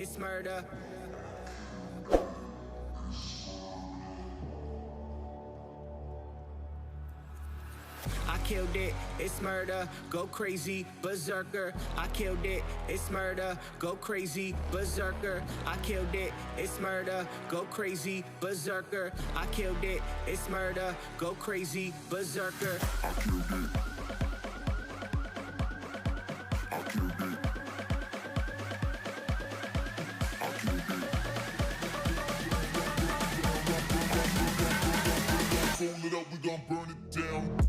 it's murder. I killed it, it's murder, go crazy, berserker. I killed it, it's murder, go crazy, berserker. I killed it, it's murder, go crazy, berserker. I killed it, it's murder, go crazy, berserker. I killed it. I killed it. I killed it. Fold it up, we gon' burn it down.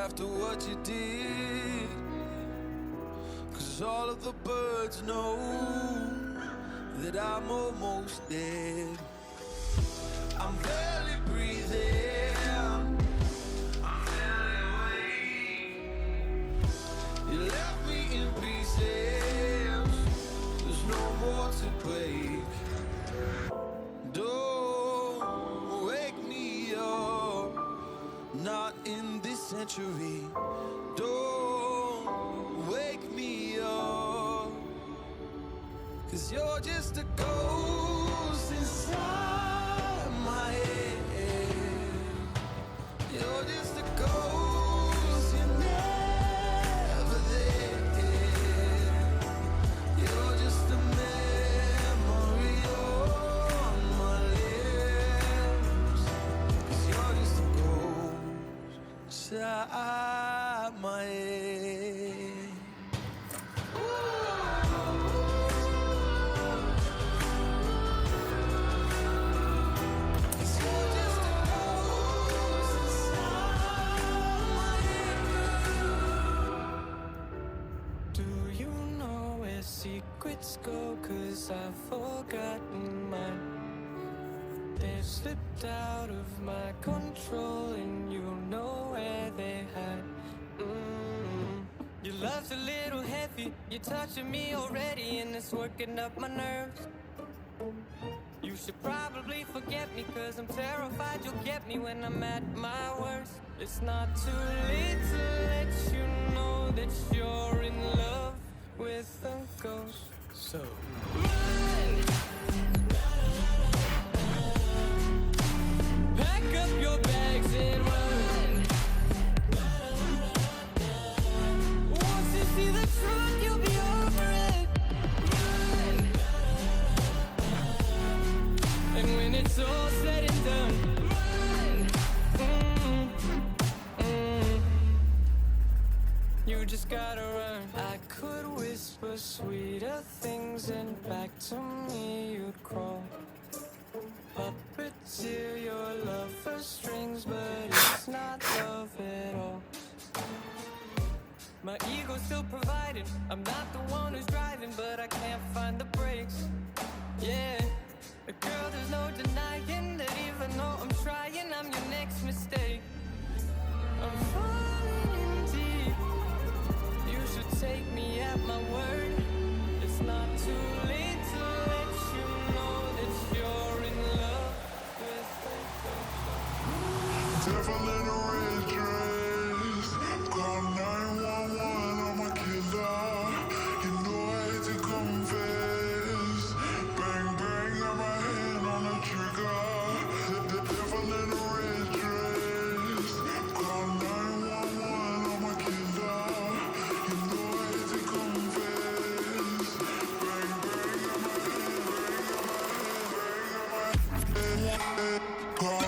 after what you did. 'Cause all of the birds know that I'm almost dead. I'm barely breathing, I'm barely awake. You left me in pieces, there's no more to break. Don't wake me up, not in this century. Don't wake me up, 'cause you're just a ghost inside my head. You're just a ghost, you're never there. You're just a memory on my lips. 'Cause you're just a ghost inside my head. Secrets go, 'cause I've forgotten mine. They've slipped out of my control, and you know where they hide. Your love's a little heavy, you're touching me already, and it's working up my nerves. You should probably forget me, 'cause I'm terrified you'll get me when I'm at my worst. It's not too late to let you know that you're in love with a ghost. So run, pack up your bags and run. Once you see the truth, you'll be over it. Run, and when it's all said and done, run. You just gotta run. I could whisper sweeter things, and back to me you'd crawl. Puppeteer your love for strings, but it's not love at all. My ego's still provided, I'm not the one who's driving, but I can't find the brakes. Yeah, girl, there's no denying that even though I'm trying, I'm your next mistake. I'm falling in deep, you should take me at my word. It's not too late to let you know that you're in love with the ghost. Devil in a red dress, call 911 on my killer. You know I hate to confess. Bang bang, got my hand on the trigger. The devil in a red dress, call 911 on my killer. You know I hate to confess. Bang bang, got my hand, bang, got my hand, call.